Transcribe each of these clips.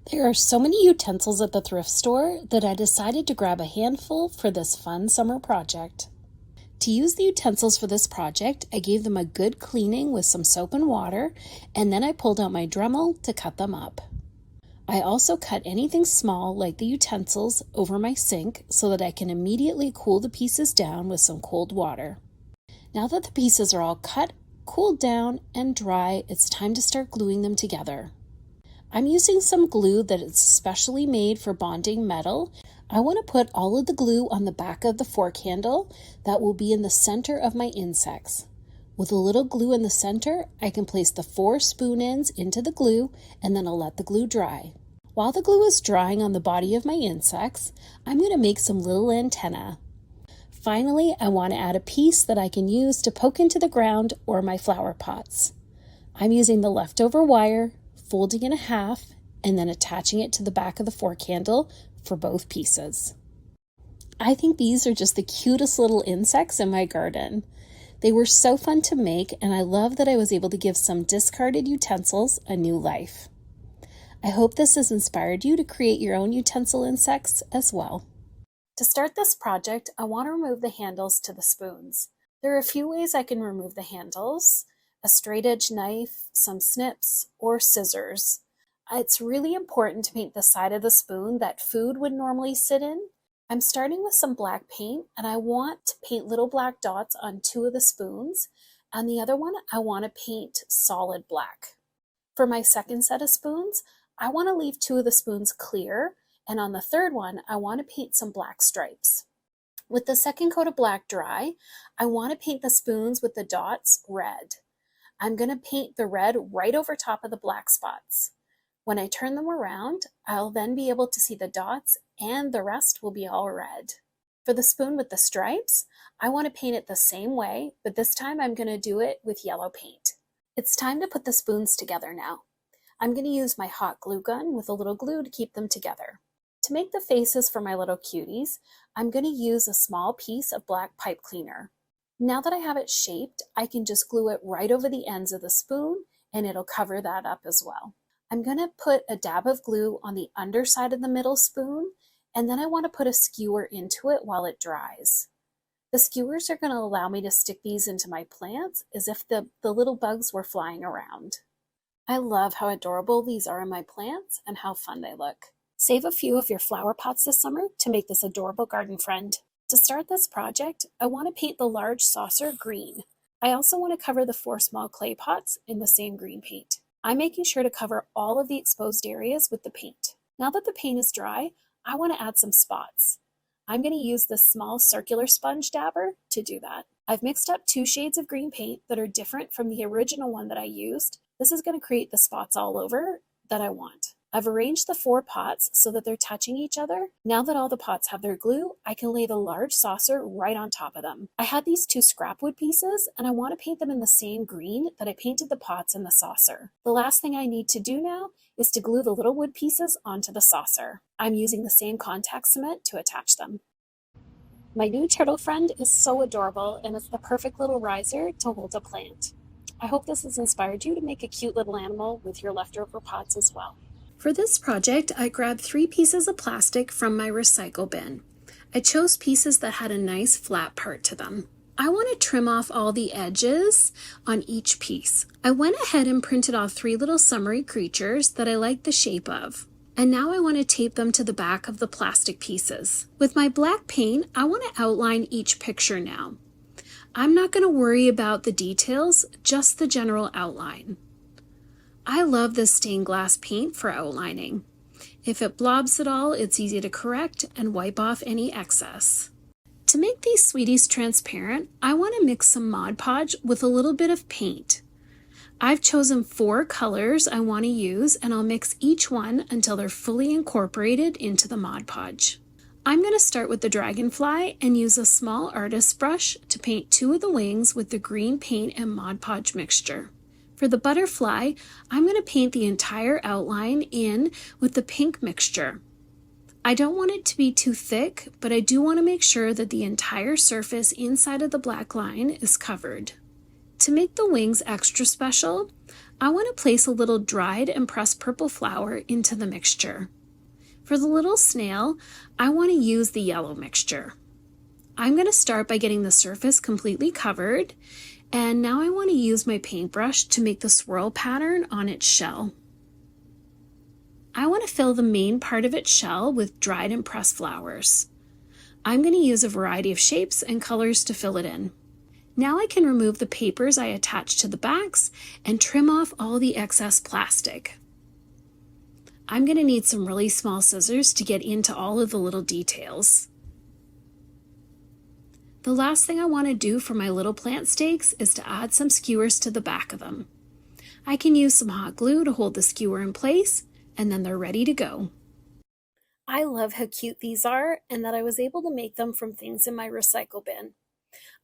There are so many utensils at the thrift store that I decided to grab a handful for this fun summer project. To use the utensils for this project, I gave them a good cleaning with some soap and water, and then I pulled out my Dremel to cut them up. I also cut anything small like the utensils over my sink so that I can immediately cool the pieces down with some cold water. Now that the pieces are all cut, cooled down, and dry, it's time to start gluing them together. I'm using some glue that is specially made for bonding metal. I want to put all of the glue on the back of the fork handle that will be in the center of my insects. With a little glue in the center, I can place the 4 spoon ends into the glue and then I'll let the glue dry. While the glue is drying on the body of my insects, I'm going to make some little antennae. Finally, I want to add a piece that I can use to poke into the ground or my flower pots. I'm using the leftover wire, folding it in half, and then attaching it to the back of the fork handle for both pieces. I think these are just the cutest little insects in my garden. They were so fun to make, and I love that I was able to give some discarded utensils a new life. I hope this has inspired you to create your own utensil insects as well. To start this project, I want to remove the handles to the spoons. There are a few ways I can remove the handles: a straight edge knife, some snips, or scissors. It's really important to paint the side of the spoon that food would normally sit in. I'm starting with some black paint, and I want to paint little black dots on 2 of the spoons, and the other one I want to paint solid black. For my second set of spoons, I want to leave 2 of the spoons clear, and on the third one, I want to paint some black stripes. With the second coat of black dry, I want to paint the spoons with the dots red. I'm going to paint the red right over top of the black spots. When I turn them around, I'll then be able to see the dots and the rest will be all red. For the spoon with the stripes, I want to paint it the same way, but this time I'm going to do it with yellow paint. It's time to put the spoons together now. I'm going to use my hot glue gun with a little glue to keep them together. To make the faces for my little cuties, I'm going to use a small piece of black pipe cleaner. Now that I have it shaped, I can just glue it right over the ends of the spoon and it'll cover that up as well. I'm going to put a dab of glue on the underside of the middle spoon, and then I want to put a skewer into it while it dries. The skewers are going to allow me to stick these into my plants as if the little bugs were flying around. I love how adorable these are in my plants and how fun they look. Save a few of your flower pots this summer to make this adorable garden friend. To start this project, I want to paint the large saucer green. I also want to cover the 4 small clay pots in the same green paint. I'm making sure to cover all of the exposed areas with the paint. Now that the paint is dry, I want to add some spots. I'm going to use this small circular sponge dabber to do that. I've mixed up 2 shades of green paint that are different from the original one that I used. This is going to create the spots all over that I want. I've arranged the 4 pots so that they're touching each other. Now that all the pots have their glue, I can lay the large saucer right on top of them. I had these 2 scrap wood pieces and I want to paint them in the same green that I painted the pots and the saucer. The last thing I need to do now is to glue the little wood pieces onto the saucer. I'm using the same contact cement to attach them. My new turtle friend is so adorable and it's the perfect little riser to hold a plant. I hope this has inspired you to make a cute little animal with your leftover pots as well. For this project, I grabbed 3 pieces of plastic from my recycle bin. I chose pieces that had a nice flat part to them. I want to trim off all the edges on each piece. I went ahead and printed off 3 little summery creatures that I like the shape of. And now I want to tape them to the back of the plastic pieces. With my black paint, I want to outline each picture now. I'm not going to worry about the details, just the general outline. I love this stained glass paint for outlining. If it blobs at all, it's easy to correct and wipe off any excess. To make these sweeties transparent, I want to mix some Mod Podge with a little bit of paint. I've chosen 4 colors I want to use and I'll mix each one until they're fully incorporated into the Mod Podge. I'm going to start with the dragonfly and use a small artist's brush to paint 2 of the wings with the green paint and Mod Podge mixture. For the butterfly, I'm going to paint the entire outline in with the pink mixture. I don't want it to be too thick, but I do want to make sure that the entire surface inside of the black line is covered. To make the wings extra special, I want to place a little dried and pressed purple flour into the mixture. For the little snail, I want to use the yellow mixture. I'm going to start by getting the surface completely covered, and now I want to use my paintbrush to make the swirl pattern on its shell. I want to fill the main part of its shell with dried and pressed flowers. I'm going to use a variety of shapes and colors to fill it in. Now I can remove the papers I attached to the backs and trim off all the excess plastic. I'm going to need some really small scissors to get into all of the little details. The last thing I want to do for my little plant stakes is to add some skewers to the back of them. I can use some hot glue to hold the skewer in place, and then they're ready to go. I love how cute these are and that I was able to make them from things in my recycle bin.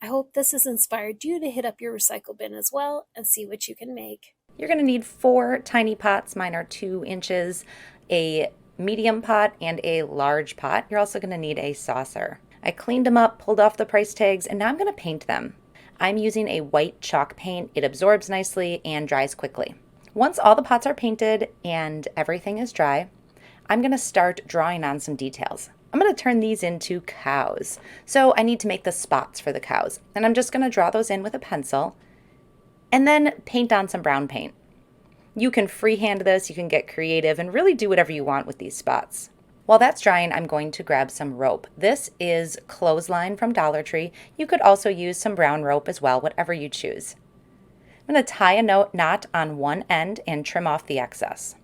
I hope this has inspired you to hit up your recycle bin as well and see what you can make. You're going to need 4 tiny pots. Mine are 2 inches, a medium pot, and a large pot. You're also going to need a saucer. I cleaned them up, pulled off the price tags, and now I'm going to paint them. I'm using a white chalk paint. It absorbs nicely and dries quickly. Once all the pots are painted and everything is dry, I'm going to start drawing on some details. I'm going to turn these into cows. So I need to make the spots for the cows. And I'm just going to draw those in with a pencil and then paint on some brown paint. You can freehand this, you can get creative and really do whatever you want with these spots. While that's drying, I'm going to grab some rope. This is clothesline from Dollar Tree. You could also use some brown rope as well, whatever you choose. I'm going to tie a knot on one end and trim off the excess.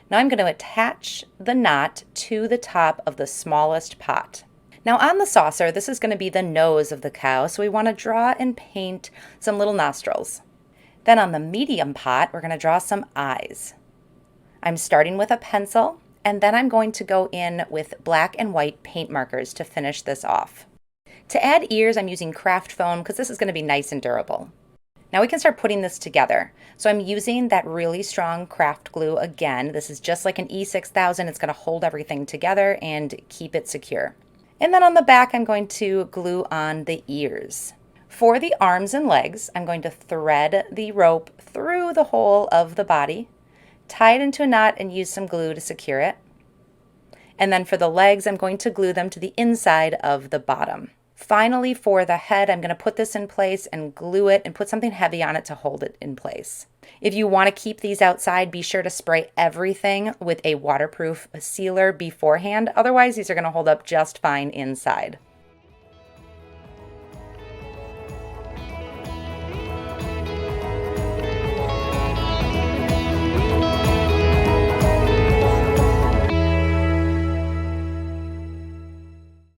Now I'm going to attach the knot to the top of the smallest pot. Now on the saucer, this is going to be the nose of the cow, so we want to draw and paint some little nostrils. Then on the medium pot, we're going to draw some eyes. I'm starting with a pencil, and then I'm going to go in with black and white paint markers to finish this off. To add ears, I'm using craft foam because this is going to be nice and durable. Now we can start putting this together. So I'm using that really strong craft glue again. This is just like an E6000. It's going to hold everything together and keep it secure. And then on the back, I'm going to glue on the ears. For the arms and legs, I'm going to thread the rope through the whole of the body, tie it into a knot, and use some glue to secure it. And then for the legs, I'm going to glue them to the inside of the bottom. Finally, for the head, I'm going to put this in place and glue it and put something heavy on it to hold it in place. If you want to keep these outside, be sure to spray everything with a waterproof sealer beforehand. Otherwise, these are going to hold up just fine inside.